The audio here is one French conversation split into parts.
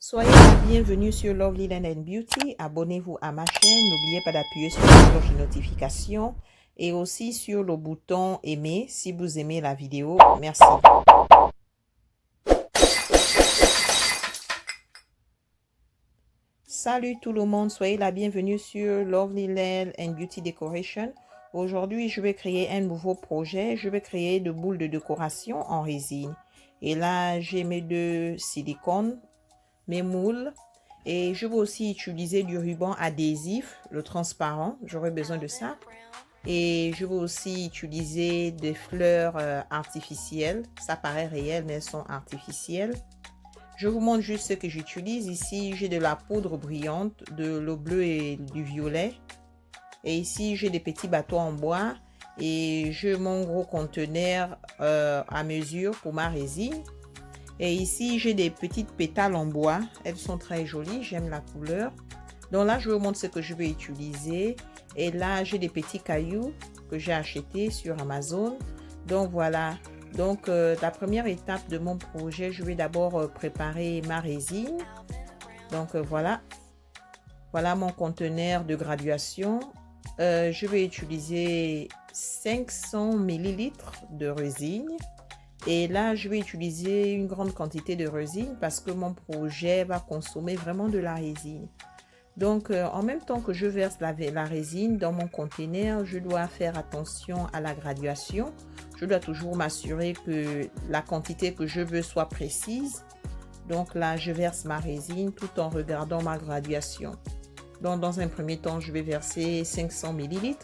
Soyez la bienvenue sur Lovely Land and Beauty. Abonnez-vous à ma chaîne. N'oubliez pas d'appuyer sur la cloche de notification et aussi sur le bouton aimer si vous aimez la vidéo. Merci. Salut tout le monde, soyez la bienvenue sur Lovely Land and Beauty Decoration. Aujourd'hui, je vais créer un nouveau projet. Je vais créer de boules de décoration en résine. Et là, j'ai mes deux silicones, mes moules. Et je vais aussi utiliser du ruban adhésif, le transparent. J'aurai besoin de ça. Et je vais aussi utiliser des fleurs artificielles. Ça paraît réel, mais elles sont artificielles. Je vous montre juste ce que j'utilise. Ici, j'ai de la poudre brillante, de l'eau bleue et du violet. Et ici, j'ai des petits bateaux en bois. Et j'ai mon gros conteneur à mesure pour ma résine. Et ici, j'ai des petites pétales en bois. Elles sont très jolies. J'aime la couleur. Donc là, je vous montre ce que je vais utiliser. Et là, j'ai des petits cailloux que j'ai achetés sur Amazon. Donc voilà. Donc, la première étape de mon projet, je vais d'abord préparer ma résine. Donc, voilà. Voilà mon conteneur de graduation. Je vais utiliser 500 ml de résine. Et là, je vais utiliser une grande quantité de résine parce que mon projet va consommer vraiment de la résine. Donc, en même temps que je verse la résine dans mon conteneur, je dois faire attention à la graduation. Je dois toujours m'assurer que la quantité que je veux soit précise. Donc là, je verse ma résine tout en regardant ma graduation. Donc, dans un premier temps, je vais verser 500 ml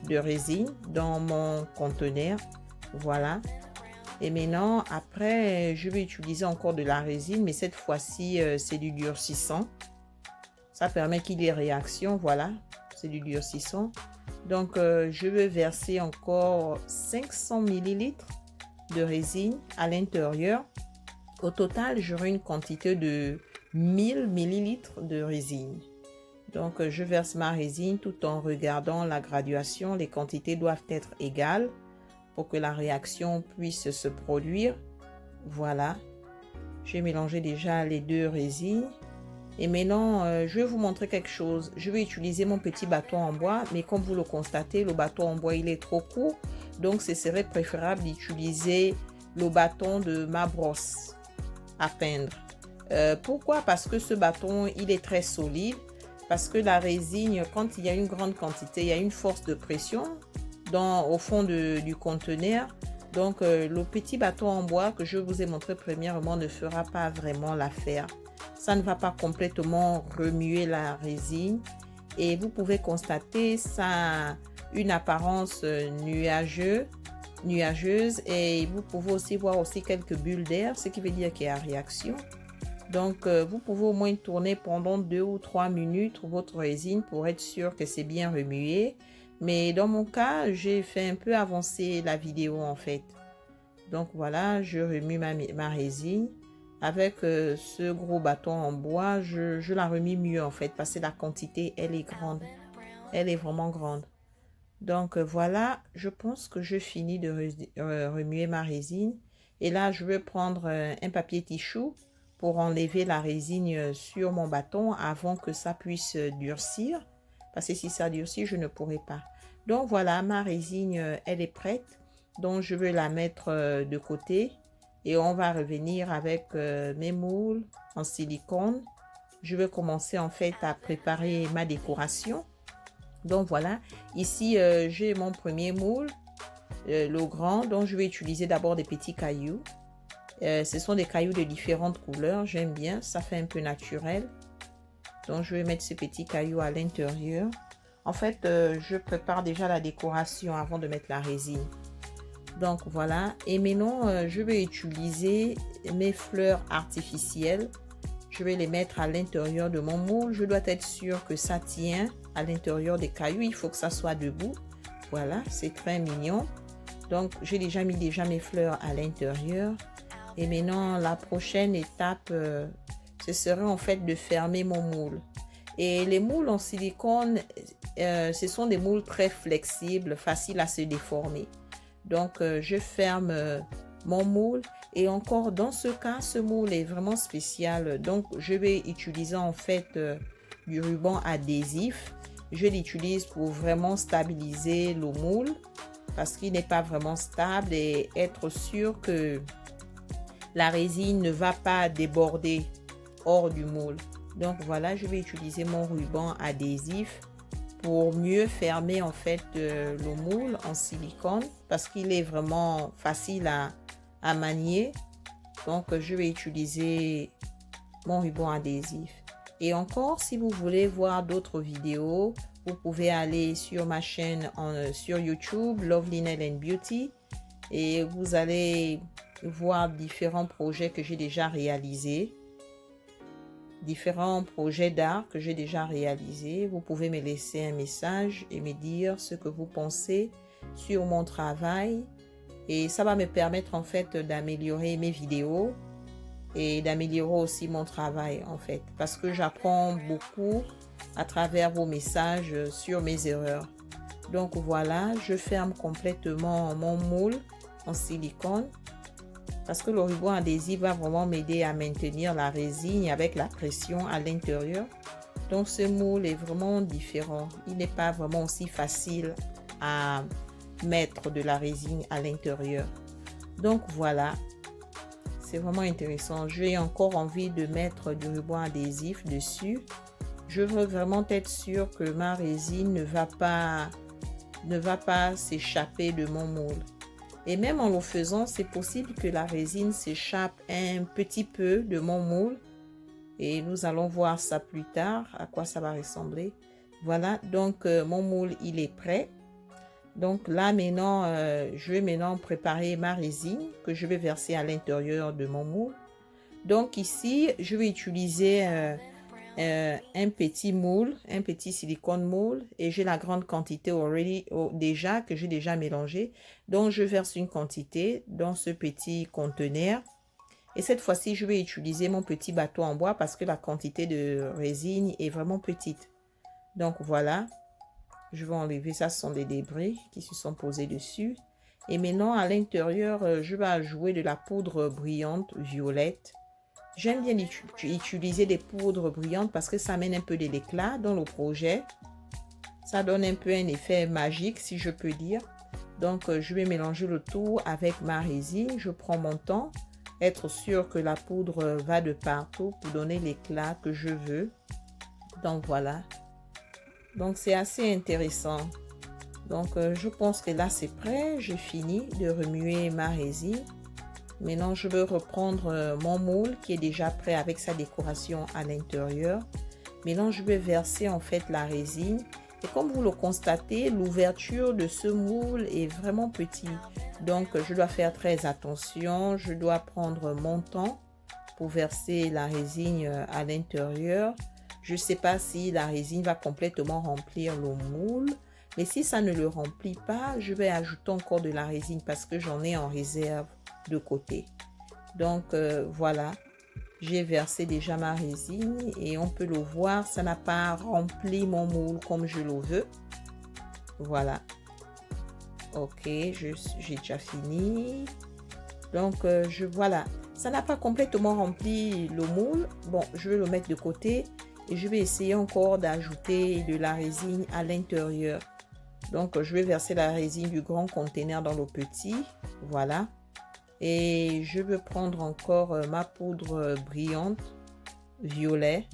de résine dans mon conteneur. Voilà. Et maintenant, après, je vais utiliser encore de la résine, mais cette fois-ci, c'est du durcissant. Ça permet qu'il y ait réaction, voilà, c'est du durcissant. Donc, je vais verser encore 500 ml de résine à l'intérieur. Au total, j'aurai une quantité de 1000 ml de résine. Donc, je verse ma résine tout en regardant la graduation. Les quantités doivent être égales pour que la réaction puisse se produire. Voilà. J'ai mélangé déjà les deux résines. Et maintenant, je vais vous montrer quelque chose. Je vais utiliser mon petit bâton en bois, mais comme vous le constatez, le bâton en bois, il est trop court. Donc, ce serait préférable d'utiliser le bâton de ma brosse à peindre. Pourquoi? Parce que ce bâton, il est très solide. Parce que la résine, quand il y a une grande quantité, il y a une force de pression au fond du conteneur. Donc, le petit bâton en bois que je vous ai montré premièrement ne fera pas vraiment l'affaire. Ça ne va pas complètement remuer la résine. Et vous pouvez constater ça a une apparence nuageuse. Et vous pouvez aussi voir aussi quelques bulles d'air, ce qui veut dire qu'il y a réaction. Donc, vous pouvez au moins tourner pendant 2 ou 3 minutes votre résine pour être sûr que c'est bien remué. Mais dans mon cas, j'ai fait un peu avancer la vidéo en fait. Donc voilà, je remue ma résine. Avec ce gros bâton en bois, je la remue mieux en fait parce que la quantité, elle est grande. Elle est vraiment grande. Donc voilà, je pense que je finis de remuer ma résine. Et là, je vais prendre un papier tissu pour enlever la résine sur mon bâton avant que ça puisse durcir. Parce que si ça durcit, je ne pourrai pas. Donc voilà, ma résine, elle est prête. Donc je vais la mettre de côté. Et on va revenir avec mes moules en silicone. Je vais commencer en fait à préparer ma décoration. Donc voilà, ici j'ai mon premier moule, le grand. Donc je vais utiliser d'abord des petits cailloux. Ce sont des cailloux de différentes couleurs, j'aime bien, ça fait un peu naturel. Donc je vais mettre ces petits cailloux à l'intérieur. En fait, je prépare déjà la décoration avant de mettre la résine. Donc voilà, et maintenant je vais utiliser mes fleurs artificielles. Je vais les mettre à l'intérieur de mon moule. Je dois être sûr que ça tient à l'intérieur des cailloux. Il faut que ça soit debout. Voilà, c'est très mignon. Donc j'ai déjà mis mes fleurs à l'intérieur. Et maintenant la prochaine étape, ce serait en fait de fermer mon moule. Et les moules en silicone, ce sont des moules très flexibles, faciles à se déformer. Donc, je ferme mon moule Et encore dans ce cas, ce moule est vraiment spécial. Donc, je vais utiliser en fait du ruban adhésif. Je l'utilise pour vraiment stabiliser le moule parce qu'il n'est pas vraiment stable et être sûr que la résine ne va pas déborder hors du moule. Donc voilà, je vais utiliser mon ruban adhésif pour mieux fermer en fait le moule en silicone parce qu'il est vraiment facile à manier. Donc je vais utiliser mon ruban adhésif. Et encore, si vous voulez voir d'autres vidéos, vous pouvez aller sur ma chaîne sur YouTube, Lovely Nail and Beauty, et vous allez voir différents projets que j'ai déjà réalisés, différents projets d'art que j'ai déjà réalisés. Vous pouvez me laisser un message et me dire ce que vous pensez sur mon travail, et ça va me permettre en fait d'améliorer mes vidéos et d'améliorer aussi mon travail en fait, parce que j'apprends beaucoup à travers vos messages sur mes erreurs. Donc voilà, je ferme complètement mon moule en silicone parce que le ruban adhésif va vraiment m'aider à maintenir la résine avec la pression à l'intérieur. Donc ce moule est vraiment différent, il n'est pas vraiment aussi facile à mettre de la résine à l'intérieur. Donc voilà, c'est vraiment intéressant. J'ai encore envie de mettre du ruban adhésif dessus. Je veux vraiment être sûre que ma résine ne va pas s'échapper de mon moule. Et même en le faisant, c'est possible que la résine s'échappe un petit peu de mon moule. Et nous allons voir ça plus tard, à quoi ça va ressembler. Voilà, donc mon moule, il est prêt. Donc là maintenant, je vais maintenant préparer ma résine que je vais verser à l'intérieur de mon moule. Donc ici, je vais utiliser un petit moule, un petit silicone moule, et j'ai la grande quantité déjà que j'ai déjà mélangé. Donc je verse une quantité dans ce petit conteneur. Et cette fois-ci, je vais utiliser mon petit bateau en bois parce que la quantité de résine est vraiment petite. Donc voilà. Je vais enlever ça, ce sont des débris qui se sont posés dessus. Et maintenant, à l'intérieur, je vais ajouter de la poudre brillante violette. J'aime bien utiliser des poudres brillantes parce que ça amène un peu de l'éclat dans le projet. Ça donne un peu un effet magique, si je peux dire. Donc, je vais mélanger le tout avec ma résine. Je prends mon temps, être sûr que la poudre va de partout pour donner l'éclat que je veux. Donc, voilà. Donc, c'est assez intéressant. Donc, je pense que là, c'est prêt. J'ai fini de remuer ma résine. Maintenant, je vais reprendre mon moule qui est déjà prêt avec sa décoration à l'intérieur. Maintenant, je vais verser en fait la résine. Et comme vous le constatez, l'ouverture de ce moule est vraiment petite. Donc, je dois faire très attention. Je dois prendre mon temps pour verser la résine à l'intérieur. Je ne sais pas si la résine va complètement remplir le moule. Mais si ça ne le remplit pas, je vais ajouter encore de la résine parce que j'en ai en réserve de côté. Donc voilà, j'ai versé déjà ma résine et on peut le voir, ça n'a pas rempli mon moule comme je le veux. Voilà. Ok, j'ai déjà fini. Donc voilà, ça n'a pas complètement rempli le moule. Bon, je vais le mettre de côté. Et je vais essayer encore d'ajouter de la résine à l'intérieur. Donc, je vais verser la résine du grand conteneur dans le petit. Voilà. Et je vais prendre encore ma poudre brillante violet.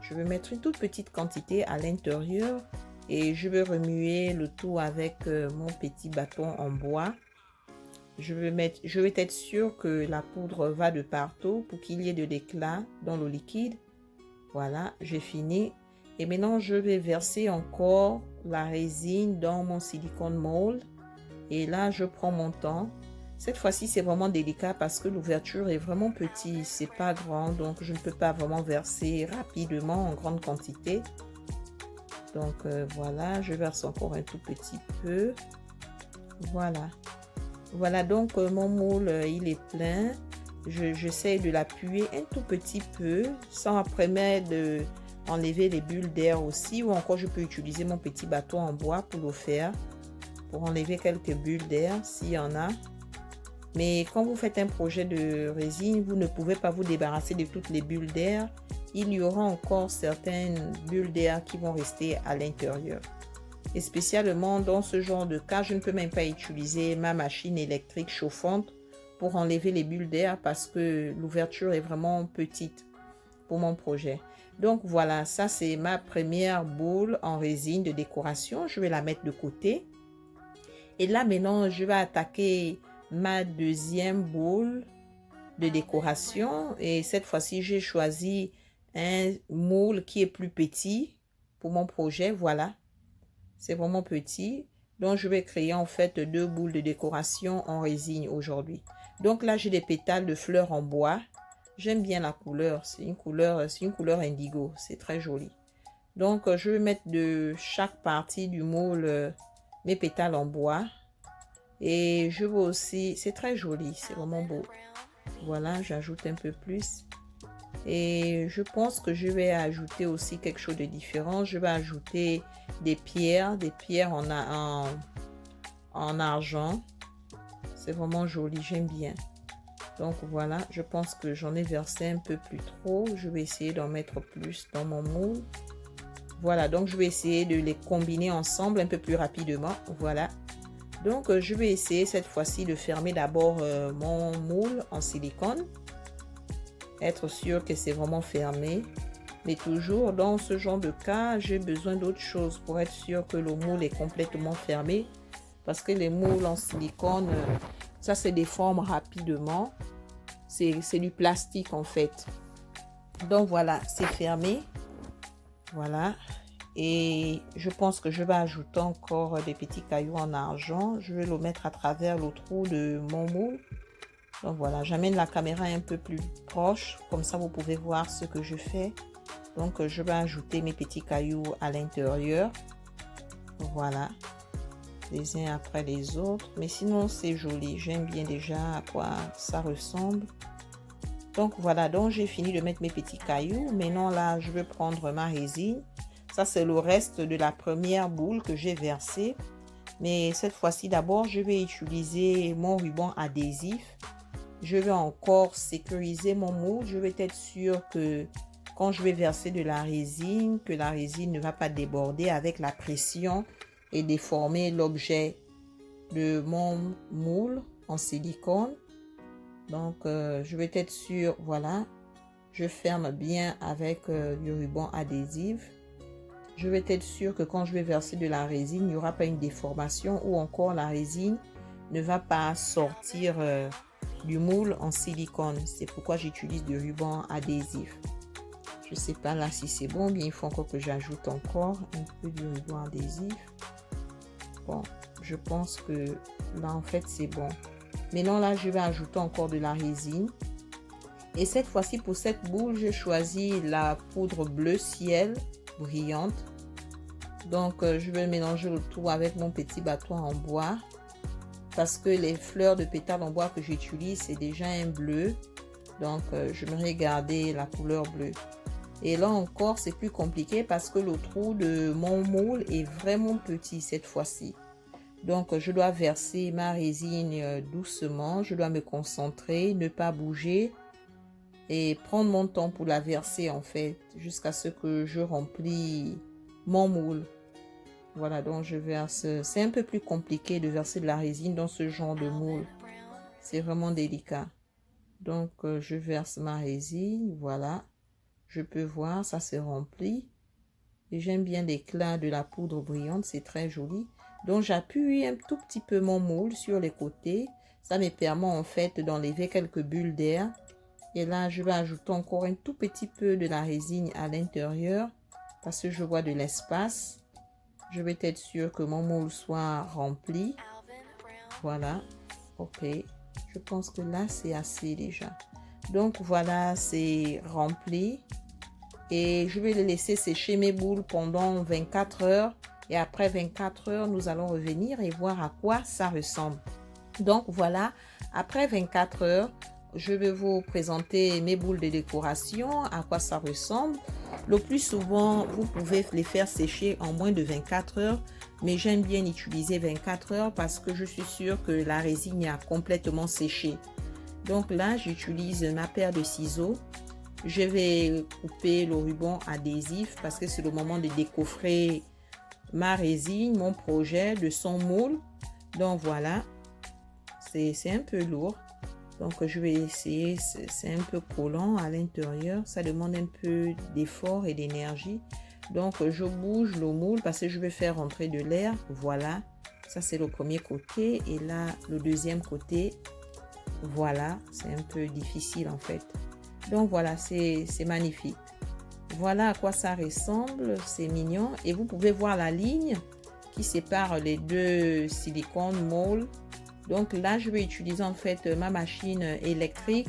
Je vais mettre une toute petite quantité à l'intérieur. Et je vais remuer le tout avec mon petit bâton en bois. Je vais être sûre que la poudre va de partout pour qu'il y ait de l'éclat dans le liquide. Voilà, j'ai fini. Et maintenant, je vais verser encore la résine dans mon silicone mold. Et là, je prends mon temps. Cette fois-ci, c'est vraiment délicat parce que l'ouverture est vraiment petite. C'est pas grand, donc je ne peux pas vraiment verser rapidement en grande quantité. Donc voilà, je verse encore un tout petit peu. Voilà. Voilà, donc mon moule, il est plein. J'essaie de l'appuyer un tout petit peu sans après enlever les bulles d'air aussi, ou encore je peux utiliser mon petit bâton en bois pour le faire, pour enlever quelques bulles d'air s'il y en a. Mais quand vous faites un projet de résine, vous ne pouvez pas vous débarrasser de toutes les bulles d'air. Il y aura encore certaines bulles d'air qui vont rester à l'intérieur. Et spécialement dans ce genre de cas, je ne peux même pas utiliser ma machine électrique chauffante pour enlever les bulles d'air parce que l'ouverture est vraiment petite pour mon projet. Donc voilà, ça c'est ma première boule en résine de décoration. Je vais la mettre de côté. Et là maintenant, je vais attaquer ma deuxième boule de décoration. Et cette fois-ci, j'ai choisi un moule qui est plus petit pour mon projet. Voilà, c'est vraiment petit. Donc, je vais créer en fait 2 boules de décoration en résine aujourd'hui. Donc là, j'ai des pétales de fleurs en bois. J'aime bien la couleur. C'est une couleur indigo. C'est très joli. Donc, je vais mettre de chaque partie du moule mes pétales en bois. Et je veux aussi... C'est très joli. C'est vraiment beau. Voilà, j'ajoute un peu plus. Et je pense que je vais ajouter aussi quelque chose de différent. Je vais ajouter des pierres en argent. C'est vraiment joli, j'aime bien. Donc voilà, je pense que j'en ai versé un peu plus trop. Je vais essayer d'en mettre plus dans mon moule. Voilà, donc je vais essayer de les combiner ensemble un peu plus rapidement. Voilà. Donc je vais essayer cette fois-ci de fermer d'abord mon moule en silicone. Être sûr que c'est vraiment fermé. Mais toujours dans ce genre de cas, j'ai besoin d'autre chose pour être sûr que le moule est complètement fermé. Parce que les moules en silicone, ça se déforme rapidement. C'est du plastique en fait. Donc voilà, c'est fermé. Voilà. Et je pense que je vais ajouter encore des petits cailloux en argent. Je vais le mettre à travers le trou de mon moule. Donc voilà, j'amène la caméra un peu plus proche. Comme ça, vous pouvez voir ce que je fais. Donc, je vais ajouter mes petits cailloux à l'intérieur. Voilà. Les uns après les autres. Mais sinon, c'est joli. J'aime bien déjà à quoi ça ressemble. Donc, voilà. Donc, j'ai fini de mettre mes petits cailloux. Maintenant, là, je vais prendre ma résine. Ça, c'est le reste de la première boule que j'ai versée. Mais cette fois-ci, d'abord, je vais utiliser mon ruban adhésif. Je vais encore sécuriser mon moule. Je vais être sûre que quand je vais verser de la résine, que la résine ne va pas déborder avec la pression et déformer l'objet de mon moule en silicone. Donc, je vais être sûre, voilà, je ferme bien avec du ruban adhésif. Je vais être sûre que quand je vais verser de la résine, il n'y aura pas une déformation ou encore la résine ne va pas sortir du moule en silicone. C'est pourquoi j'utilise du ruban adhésif. Je ne sais pas là si c'est bon, bien il faut encore que j'ajoute encore un peu de ruban adhésif. Bon, je pense que là en fait c'est bon. Maintenant là je vais ajouter encore de la résine. Et cette fois-ci pour cette boule, j'ai choisi la poudre bleu ciel brillante. Donc je vais mélanger le tout avec mon petit bâton en bois. Parce que les fleurs de pétales en bois que j'utilise, c'est déjà un bleu. Donc je vais garder la couleur bleue. Et là encore, c'est plus compliqué parce que le trou de mon moule est vraiment petit cette fois-ci. Donc, je dois verser ma résine doucement. Je dois me concentrer, ne pas bouger et prendre mon temps pour la verser en fait jusqu'à ce que je remplis mon moule. Voilà, donc je verse. C'est un peu plus compliqué de verser de la résine dans ce genre de moule. C'est vraiment délicat. Donc, je verse ma résine. Voilà. Je peux voir, ça se remplit. Et j'aime bien l'éclat de la poudre brillante, c'est très joli. Donc j'appuie un tout petit peu mon moule sur les côtés. Ça me permet en fait d'enlever quelques bulles d'air. Et là, je vais ajouter encore un tout petit peu de la résine à l'intérieur. Parce que je vois de l'espace. Je vais être sûre que mon moule soit rempli. Voilà. Ok. Je pense que là, c'est assez déjà. Donc voilà, c'est rempli. Et je vais les laisser sécher mes boules pendant 24 heures. Et après 24 heures, nous allons revenir et voir à quoi ça ressemble. Donc voilà, après 24 heures, je vais vous présenter mes boules de décoration, à quoi ça ressemble. Le plus souvent, vous pouvez les faire sécher en moins de 24 heures. Mais j'aime bien utiliser 24 heures parce que je suis sûre que la résine a complètement séché. Donc là, j'utilise ma paire de ciseaux. Je vais couper le ruban adhésif parce que c'est le moment de décoffrer ma résine, mon projet de son moule. Donc voilà, c'est un peu lourd. Donc je vais essayer, c'est un peu collant à l'intérieur. Ça demande un peu d'effort et d'énergie. Donc je bouge le moule parce que je vais faire rentrer de l'air. Voilà, ça c'est le premier côté. Et là, le deuxième côté, voilà, c'est un peu difficile en fait. Donc voilà, c'est magnifique. Voilà à quoi ça ressemble, c'est mignon. Et vous pouvez voir la ligne qui sépare les deux silicone mold. Donc là, je vais utiliser en fait ma machine électrique.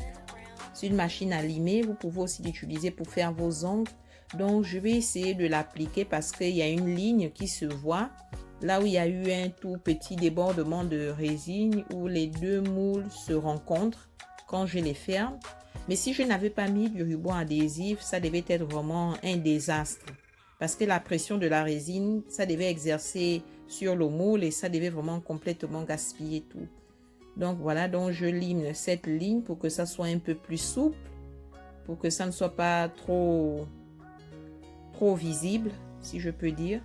C'est une machine à limer. Vous pouvez aussi l'utiliser pour faire vos ongles. Donc je vais essayer de l'appliquer parce qu'il y a une ligne qui se voit. Là où il y a eu un tout petit débordement de résine où les deux moules se rencontrent quand je les ferme. Mais si je n'avais pas mis du ruban adhésif, ça devait être vraiment un désastre. Parce que la pression de la résine, ça devait exercer sur le moule et ça devait vraiment complètement gaspiller tout. Donc voilà, donc je lime cette ligne pour que ça soit un peu plus souple, pour que ça ne soit pas trop visible, si je peux dire.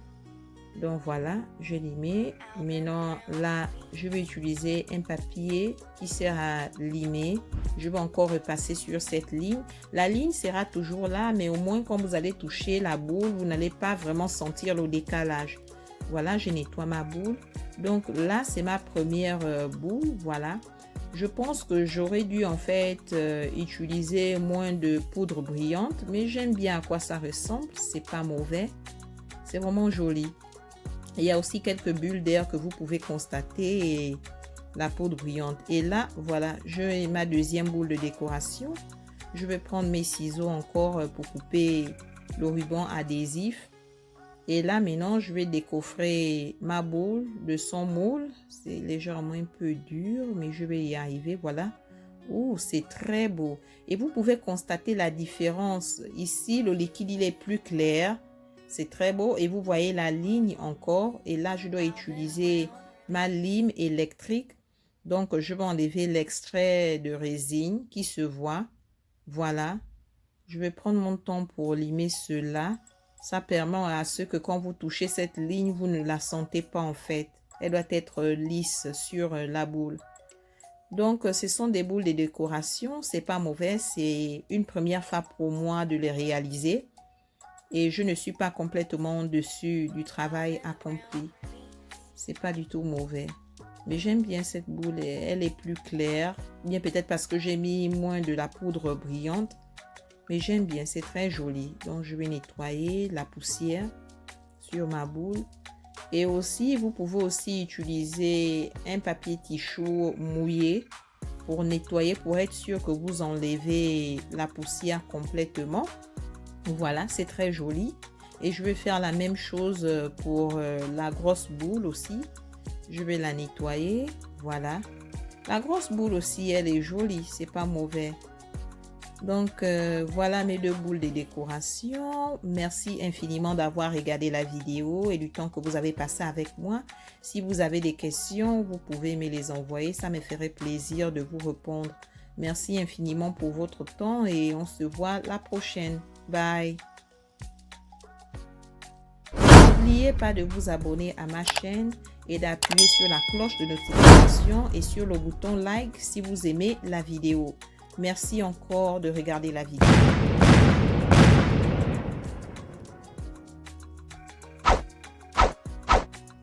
Donc voilà, je limé. Maintenant là, je vais utiliser un papier qui sert à limer. Je vais encore repasser sur cette ligne. La ligne sera toujours là, mais au moins quand vous allez toucher la boule, vous n'allez pas vraiment sentir le décalage. Voilà, je nettoie ma boule. Donc là, c'est ma première boule. Voilà. Je pense que j'aurais dû en fait utiliser moins de poudre brillante, mais j'aime bien à quoi ça ressemble. C'est pas mauvais. C'est vraiment joli. Il y a aussi quelques bulles d'air que vous pouvez constater et la poudre brillante. Et là, voilà, j'ai ma deuxième boule de décoration. Je vais prendre mes ciseaux encore pour couper le ruban adhésif. Et là, maintenant, je vais décoffrer ma boule de son moule. C'est légèrement un peu dur, mais je vais y arriver. Voilà. Ouh, c'est très beau. Et vous pouvez constater la différence. Ici, le liquide, il est plus clair. C'est très beau et vous voyez la ligne encore. Et là, je dois utiliser ma lime électrique. Donc, je vais enlever l'extrait de résine qui se voit. Voilà. Je vais prendre mon temps pour limer cela. Ça permet à ce que quand vous touchez cette ligne, vous ne la sentez pas en fait. Elle doit être lisse sur la boule. Donc, ce sont des boules de décoration. C'est pas mauvais. C'est une première fois pour moi de les réaliser. Et je ne suis pas complètement dessus du travail accompli. C'est pas du tout mauvais. Mais j'aime bien cette boule. Elle est plus claire. Bien peut-être parce que j'ai mis moins de la poudre brillante. Mais j'aime bien. C'est très joli. Donc je vais nettoyer la poussière sur ma boule. Et aussi, vous pouvez aussi utiliser un papier tissu mouillé pour nettoyer, pour être sûr que vous enlevez la poussière complètement. Voilà, c'est très joli. Et je vais faire la même chose pour la grosse boule aussi. Je vais la nettoyer. Voilà. La grosse boule aussi, elle est jolie. C'est pas mauvais. Donc, voilà mes deux boules de décoration. Merci infiniment d'avoir regardé la vidéo et du temps que vous avez passé avec moi. Si vous avez des questions, vous pouvez me les envoyer. Ça me ferait plaisir de vous répondre. Merci infiniment pour votre temps et on se voit la prochaine. Bye. N'oubliez pas de vous abonner à ma chaîne et d'appuyer sur la cloche de notification et sur le bouton like si vous aimez la vidéo. Merci encore de regarder la vidéo.